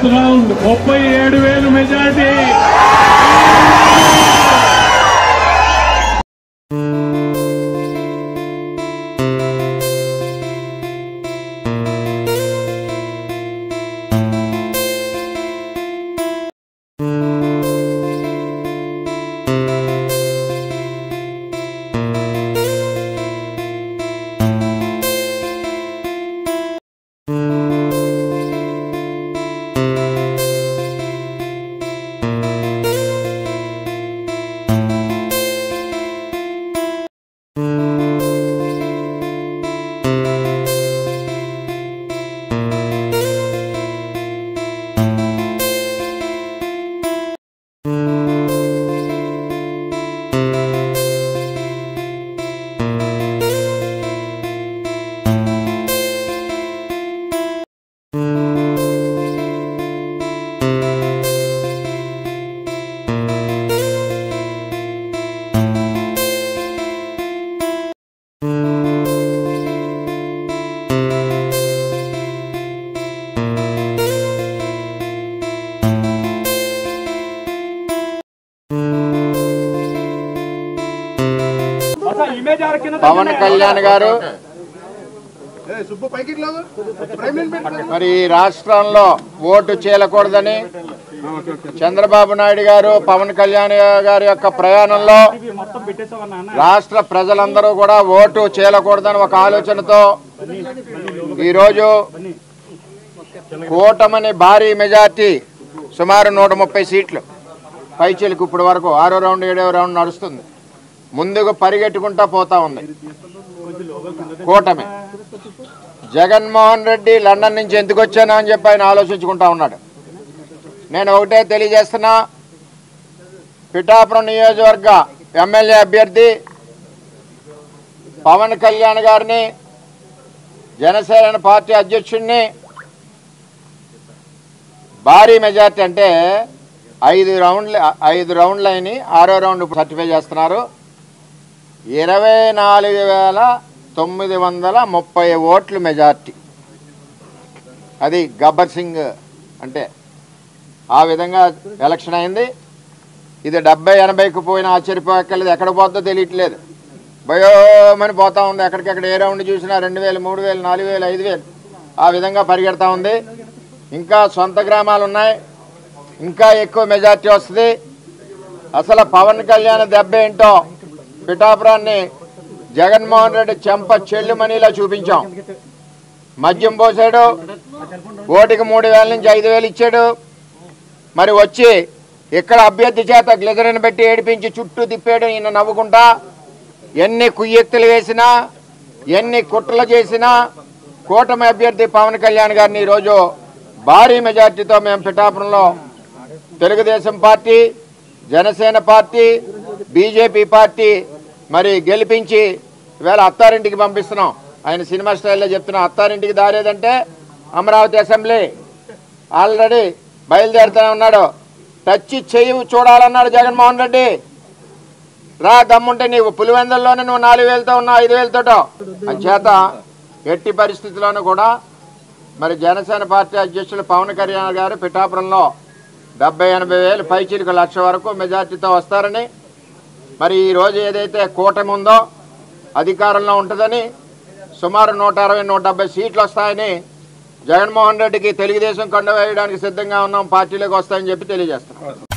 Fourth round 37,000 మెజార్టీ. పవన్ కళ్యాణ్ గారు మరి రాష్ట్రంలో ఓటు చీలకూడదని చంద్రబాబు నాయుడు గారు పవన్ కళ్యాణ్ గారి యొక్క ప్రయాణంలో రాష్ట్ర ప్రజలందరూ కూడా ఓటు చీలకూడదని ఒక ఆలోచనతో ఈరోజు కూటమిని భారీ మెజార్టీ సుమారు 130 సీట్లు పైచీలకు ఇప్పటి వరకు 6వ రౌండ్ 7వ రౌండ్ నడుస్తుంది. ముందుకు పరిగెట్టుకుంటా పోతా ఉంది కూటమి. జగన్మోహన్ రెడ్డి లండన్ నుంచి ఎందుకు వచ్చానా అని చెప్పి ఆయన ఆలోచించుకుంటా ఉన్నాడు. నేను ఒకటే తెలియజేస్తున్నా, పిఠాపురం నియోజకవర్గ ఎమ్మెల్యే అభ్యర్థి పవన్ కళ్యాణ్ గారిని, జనసేన పార్టీ అధ్యక్షుడిని భారీ మెజార్టీ అంటే 5 రౌండ్లు అయినాయి, 6వ రౌండ్ సర్టిఫై చేస్తున్నారు. 24,930 ఓట్లు మెజార్టీ. అది గబ్బర్ సింగ్ అంటే ఆ విధంగా ఎలక్షన్ అయింది. ఇది 70-80కు పోయినా ఆశ్చర్యపోక్కర్లేదు, ఎక్కడ పోతుందో తెలియట్లేదు, భయోమని పోతా ఉంది. ఎక్కడికెక్కడ ఏ రౌండ్ చూసినా 2,000, 3,000, 4,000, 5,000 ఆ విధంగా పరిగెడతా ఉంది. ఇంకా సొంత గ్రామాలు ఉన్నాయి, ఇంకా ఎక్కువ మెజార్టీ వస్తుంది. అసలు పవన్ కళ్యాణ్ దెబ్బ ఏంటో పిఠాపురాన్ని జగన్మోహన్ రెడ్డి చెంప చెల్లుమనిలా చూపించాం. మద్యం పోసాడు, ఓటికి 3,000 నుంచి 5,000 ఇచ్చాడు. మరి వచ్చి ఇక్కడ అభ్యర్థి చేత గ్లిజరిన్ పెట్టి ఏడిపించి చుట్టూ తిప్పాడు. ఈయన నవ్వుకుంటా ఎన్ని కుయ్యెత్తులు వేసినా, ఎన్ని కుట్రలు చేసినా కూటమి అభ్యర్థి పవన్ కళ్యాణ్ గారిని ఈరోజు భారీ మెజార్టీతో మేము పిఠాపురంలో Telugu Desam party, Janasena party, BJP party మరి గెలిపించి ఇవాళ అత్తారింటికి పంపిస్తున్నాం. ఆయన సినిమా స్టైల్లో చెప్తున్నా, అత్తారింటికి దారేదంటే అమరావతి అసెంబ్లీ. ఆల్రెడీ బయలుదేరుతూనే ఉన్నాడు. టచ్ చెయ్యి చూడాలన్నాడు జగన్మోహన్ రెడ్డి. రా దమ్ముంటే నీవు పులివెందుల్లోనే నువ్వు 4,000తో ఉన్నావు, 5,000తోటో. అంచేత ఎట్టి పరిస్థితుల్లోనూ కూడా మరి జనసేన పార్టీ అధ్యక్షులు పవన్ కళ్యాణ్ గారు పిఠాపురంలో 70-80 వేలు పైచీలకు 1,00,000 వరకు మెజార్టీతో వస్తారని, మరి ఈరోజు ఏదైతే కూటమి ఉందో అధికారంలో ఉంటుందని, సుమారు 160-170 సీట్లు వస్తాయని జగన్మోహన్ రెడ్డికి తెలుగుదేశం కండ వేయడానికి సిద్ధంగా ఉన్నాం, పార్టీలోకి వస్తాయని చెప్పి తెలియజేస్తున్నాం.